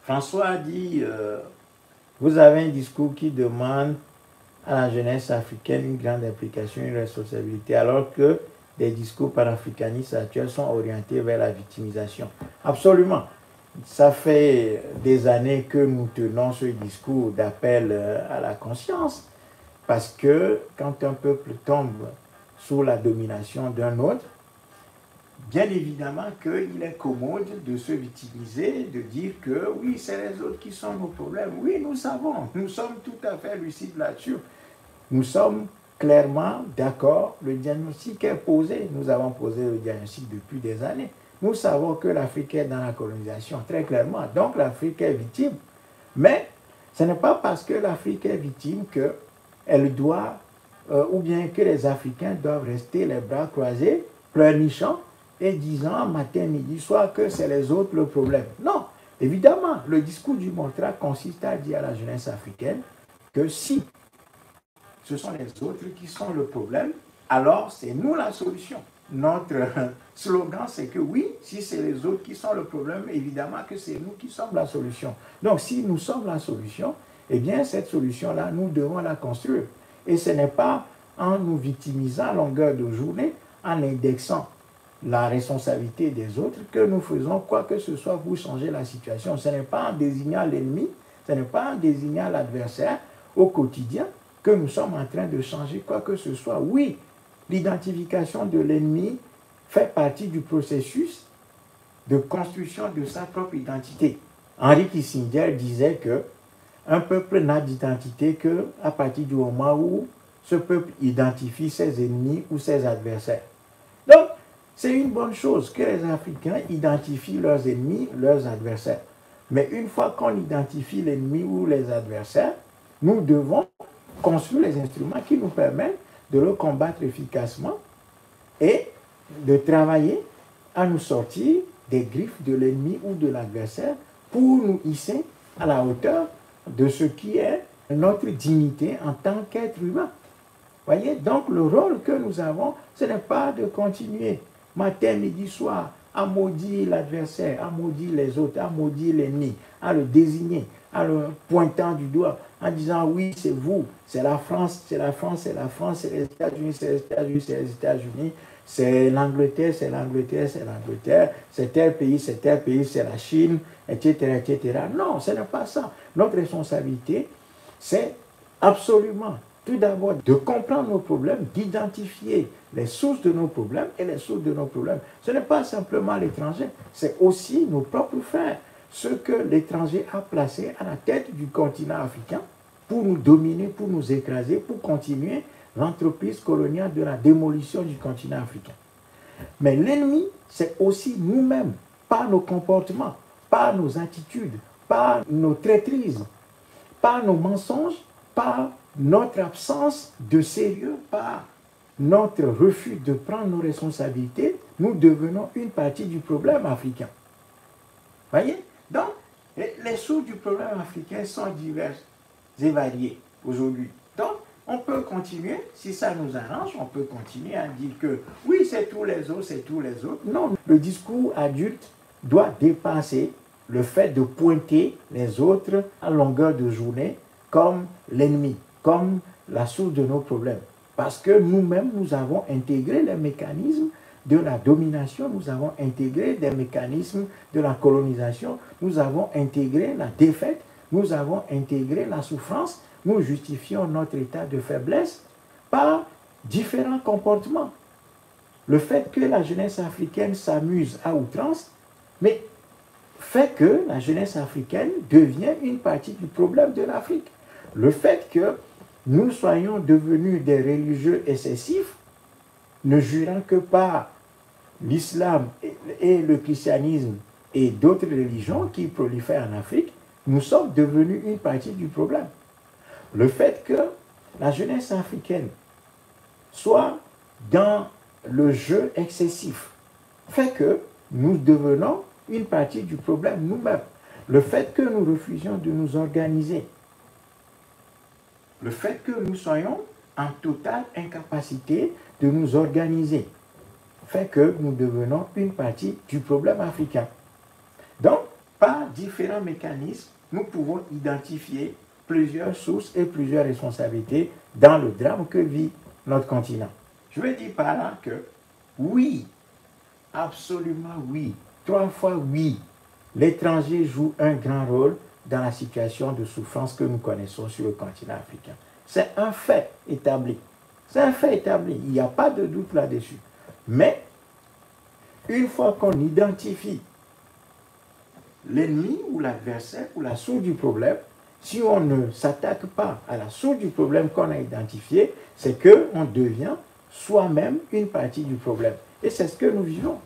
François a dit, vous avez un discours qui demande à la jeunesse africaine une grande implication, une responsabilité, alors que des discours panafricanistes actuels sont orientés vers la victimisation. Absolument. Ça fait des années que nous tenons ce discours d'appel à la conscience, parce que quand un peuple tombe sous la domination d'un autre, bien évidemment qu'il est commode de se victimiser, de dire que oui, c'est les autres qui sont nos problèmes. Oui, nous savons, nous sommes tout à fait lucides là-dessus. Nous sommes clairement d'accord, le diagnostic est posé. Nous avons posé le diagnostic depuis des années. Nous savons que l'Afrique est dans la colonisation, très clairement. Donc l'Afrique est victime. Mais ce n'est pas parce que l'Afrique est victime qu'elle doit, ou bien que les Africains doivent rester les bras croisés, pleurnichant, et disant matin, midi, soir que c'est les autres le problème. Non, évidemment, le discours du Montra consiste à dire à la jeunesse africaine que si ce sont les autres qui sont le problème, alors c'est nous la solution. Notre slogan, c'est que oui, si c'est les autres qui sont le problème, évidemment que c'est nous qui sommes la solution. Donc si nous sommes la solution, eh bien cette solution-là, nous devons la construire. Et ce n'est pas en nous victimisant à longueur de journée, en indexant la responsabilité des autres, que nous faisons quoi que ce soit pour changer la situation. Ce n'est pas en désignant l'ennemi, ce n'est pas en désignant l'adversaire au quotidien que nous sommes en train de changer quoi que ce soit. Oui, l'identification de l'ennemi fait partie du processus de construction de sa propre identité. Henry Kissinger disait que un peuple n'a d'identité qu'à partir du moment où ce peuple identifie ses ennemis ou ses adversaires. Donc, c'est une bonne chose que les Africains identifient leurs ennemis, leurs adversaires. Mais une fois qu'on identifie l'ennemi ou les adversaires, nous devons construire les instruments qui nous permettent de le combattre efficacement et de travailler à nous sortir des griffes de l'ennemi ou de l'adversaire pour nous hisser à la hauteur de ce qui est notre dignité en tant qu'être humain. Voyez, donc le rôle que nous avons, ce n'est pas de continuer matin, midi, soir, à maudire l'adversaire, à maudire les autres, à maudire l'ennemi, à le désigner, à le pointant du doigt, en disant oui, c'est vous, c'est la France, c'est la France, c'est la France, c'est les États-Unis, c'est les États-Unis, c'est les États-Unis, c'est l'Angleterre, c'est l'Angleterre, c'est l'Angleterre, c'est tel pays, c'est la Chine, etc., etc. Non, ce n'est pas ça. Notre responsabilité, c'est absolument tout d'abord de comprendre nos problèmes, d'identifier les sources de nos problèmes et les sources de nos problèmes. Ce n'est pas simplement l'étranger, c'est aussi nos propres frères, ceux que l'étranger a placés à la tête du continent africain pour nous dominer, pour nous écraser, pour continuer l'entreprise coloniale de la démolition du continent africain. Mais l'ennemi, c'est aussi nous-mêmes, par nos comportements, par nos attitudes, par nos traîtrises, par nos mensonges, par notre absence de sérieux, par notre refus de prendre nos responsabilités, nous devenons une partie du problème africain. Voyez? Donc, les sources du problème africain sont diverses et variées aujourd'hui. Donc, on peut continuer, si ça nous arrange, on peut continuer à dire que oui, c'est tous les autres, c'est tous les autres. Non, le discours adulte doit dépasser le fait de pointer les autres à longueur de journée comme l'ennemi, comme la source de nos problèmes. Parce que nous-mêmes, nous avons intégré les mécanismes de la domination, nous avons intégré des mécanismes de la colonisation, nous avons intégré la défaite, nous avons intégré la souffrance, nous justifions notre état de faiblesse par différents comportements. Le fait que la jeunesse africaine s'amuse à outrance, mais fait que la jeunesse africaine devient une partie du problème de l'Afrique. Le fait que nous soyons devenus des religieux excessifs, ne jurant que par l'islam et le christianisme et d'autres religions qui prolifèrent en Afrique, nous sommes devenus une partie du problème. Le fait que la jeunesse africaine soit dans le jeu excessif fait que nous devenons une partie du problème nous-mêmes. Le fait que nous refusions de nous organiser, le fait que nous soyons en totale incapacité de nous organiser, fait que nous devenons une partie du problème africain. Donc, par différents mécanismes, nous pouvons identifier plusieurs sources et plusieurs responsabilités dans le drame que vit notre continent. Je veux dire par là que oui, absolument oui, 3 fois oui, l'étranger joue un grand rôle dans la situation de souffrance que nous connaissons sur le continent africain. C'est un fait établi. C'est un fait établi. Il n'y a pas de doute là-dessus. Mais, une fois qu'on identifie l'ennemi ou l'adversaire ou la source du problème, si on ne s'attaque pas à la source du problème qu'on a identifié, c'est qu'on devient soi-même une partie du problème. Et c'est ce que nous vivons.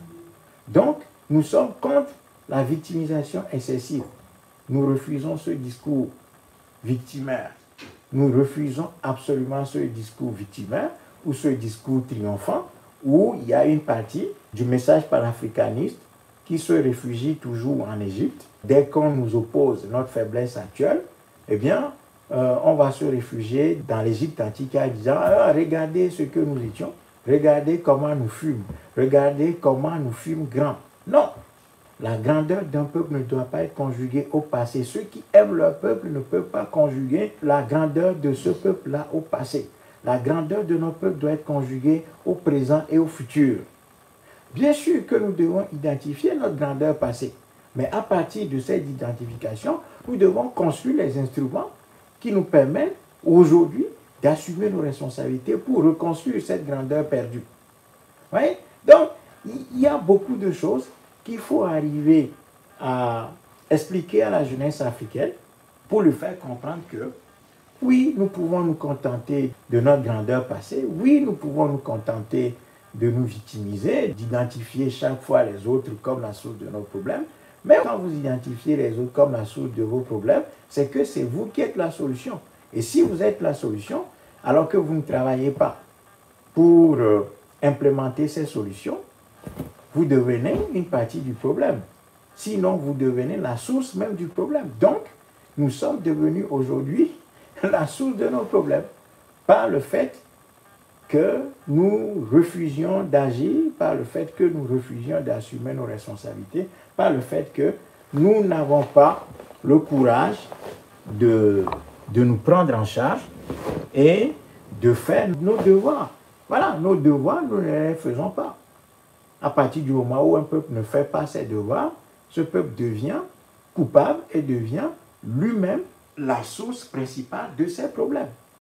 Donc, nous sommes contre la victimisation excessive. Nous refusons ce discours victimaire. Nous refusons absolument ce discours victimaire ou ce discours triomphant où il y a une partie du message panafricaniste qui se réfugie toujours en Égypte. Dès qu'on nous oppose notre faiblesse actuelle, eh bien, on va se réfugier dans l'Égypte antique en disant « Regardez ce que nous étions, regardez comment nous fûmes, regardez comment nous fûmes grands. » Non, la grandeur d'un peuple ne doit pas être conjuguée au passé. Ceux qui aiment leur peuple ne peuvent pas conjuguer la grandeur de ce peuple-là au passé. La grandeur de notre peuple doit être conjuguée au présent et au futur. Bien sûr que nous devons identifier notre grandeur passée, mais à partir de cette identification, nous devons construire les instruments qui nous permettent aujourd'hui d'assumer nos responsabilités pour reconstruire cette grandeur perdue. Vous voyez? Donc, il y a beaucoup de choses qu'il faut arriver à expliquer à la jeunesse africaine pour lui faire comprendre que oui, nous pouvons nous contenter de notre grandeur passée, oui, nous pouvons nous contenter de nous victimiser, d'identifier chaque fois les autres comme la source de nos problèmes, mais quand vous identifiez les autres comme la source de vos problèmes, c'est que c'est vous qui êtes la solution. Et si vous êtes la solution, alors que vous ne travaillez pas pour implémenter ces solutions, vous devenez une partie du problème. Sinon, vous devenez la source même du problème. Donc, nous sommes devenus aujourd'hui la source de nos problèmes par le fait que nous refusions d'agir, par le fait que nous refusions d'assumer nos responsabilités, par le fait que nous n'avons pas le courage de nous prendre en charge et de faire nos devoirs. Voilà, nos devoirs, nous ne les faisons pas. À partir du moment où un peuple ne fait pas ses devoirs, ce peuple devient coupable et devient lui-même la source principale de ses problèmes.